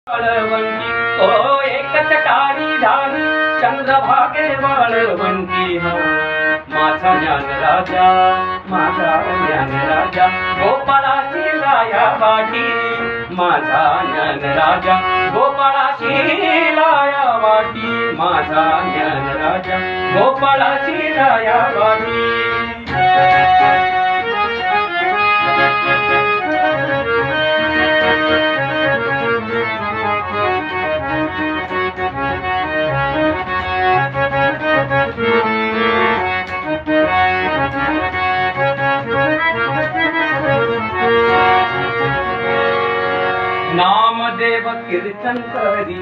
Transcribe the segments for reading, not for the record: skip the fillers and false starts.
वाळवंटी ओ एकच टाळी झाली चंद्रभागे वाळवंटी हो माझा ज्ञान राजा माझा ज्ञान राजा गोपाळाची लाया वाटी माझा ज्ञान राजा गोपाळाची लाया वाटी माझा ज्ञान राजा गोपाळाची लाया वाटी नामदेव कीर्तन करी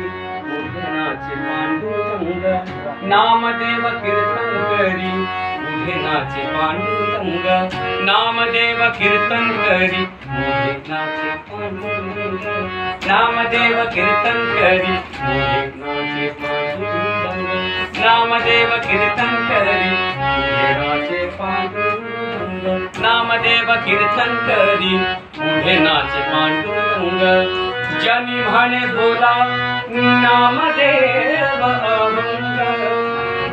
उधनाचे पांडुरंग नामदेव कीर्तन करी उधनाचे पांडुरंग नामदेव कीर्तन करी उधनाचे पांडुरंग नामदेव कीर्तन करी उधनाचे पांडुरंग नामदेव कीर्तन करी उधनाचे पांडुरंग नामदेव कीर्तन करी उधनाचे पांडुरंग जनी म्हणे बोला नामदेव अभंग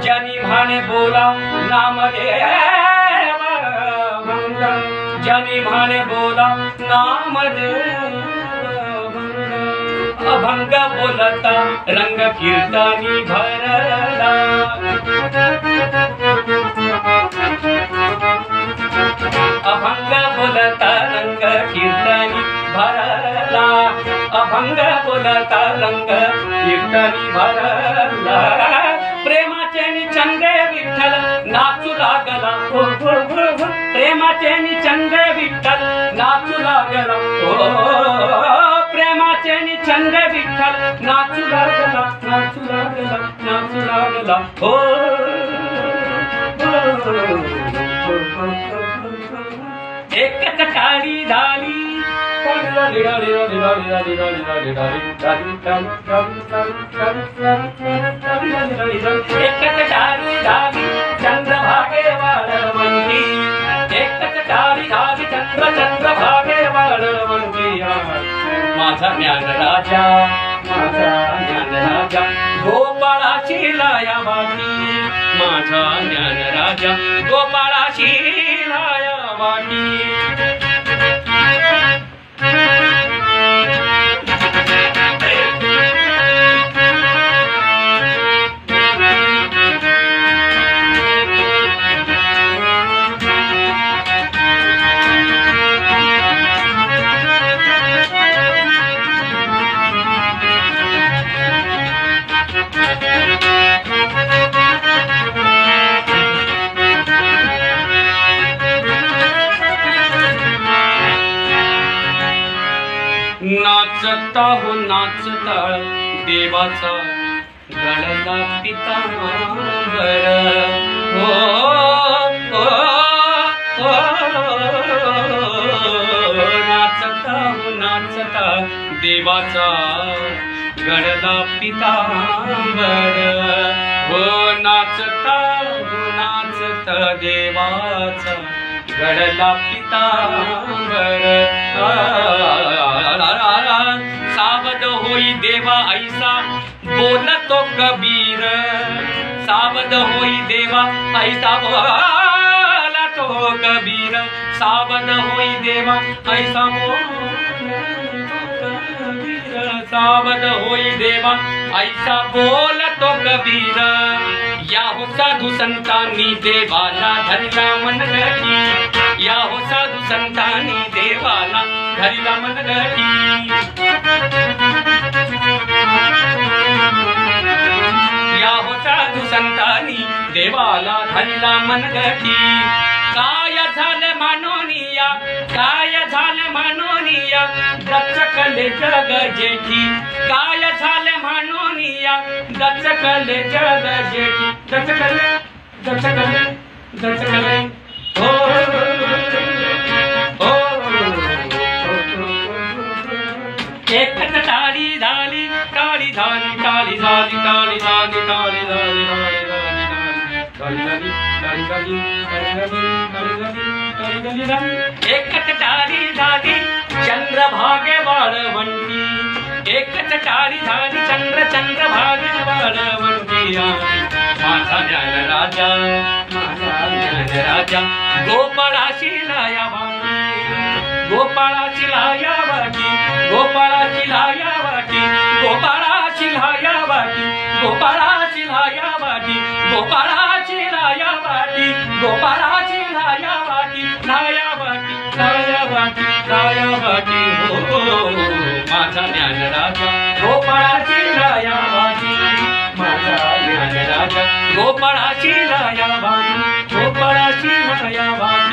जनी म्हणे बोला नामदेव अभंग जनी म्हणे बोला नामदेव अभंग बोलता रंग कीर्तनी भरला अभंग बोलता रंग कीर्तनी भरला अभंग बोलता रंग कीर्तनी भरला प्रेमाचे निचंदे विठ्ठल नाचू लागला हो हो हो प्रेमाचे निचंदे विठ्ठल नाचू लागला हो प्रेमाचे निचंदे विठ्ठल नाचू लागला नाचू लागला नाचू लागला हो एकच टाळी झाली एकच टाळी झाली चंद्रभागे वाळवंटी एकच टाळी झाली चंद्रभागे वाळवंटी माझा ज्ञान राजा माझा ज्ञान राजा गोपाळाची लाया वाटी माझा ज्ञान राजा गोपाळाची लाया वाटी नाचता हो नाचता देवाचा गळला पितांबर हो नाचता हो नाचता देवाचा गळला पितांबर हो नाचता देवाचा गळला पितांबर सावध होई देवा ऐसा बोलतो कबीर सावध होई देवा ऐसा बोलतो कबीर सावध होई देवा ऐसा सावध होई देवा ऐसा बोलतो कबीर या हो साधू संतांनी देवाला धरला मनगटी या हो साधू संतांनी देवाला धरला मनगटी या हो साधू संतांनी देवाला धरला मनगटी काय झालं मानोनिया काय झालं मानोनिया दचकले जग जेठी काय झालं मानोनिया दचकले जग जेठी दचकले दचकले दचकले हो एकच टाळी झाली टाळी झाली टाळी झाली टाळी झाली टाळी झाली एकच टाळी झाली चंद्रभागे वाळवंटी एकच टाळी झाली चंद्र चंद्र भागे वाढवून माझा ज्ञान राजा, माझा ज्ञान राजा. गोपाळाची लाया वाटी, गोपाळाची लाया वाटी, गोपाळाची लाया वाटी, गोपाळाची लाया वाटी, गोपाळाची लाया वाटी, गोपाळाची लाया वाटी, गोपाळाची लाया वाटी, लाया वाटी, लाया वाटी, लाया वाटी. हो माझा ज्ञान राजा, गोपाळाची लाया वाटी, माझा ज्ञान राजा. गोपाळाची लाया वाटी, गोपाळाची लाया वाटी.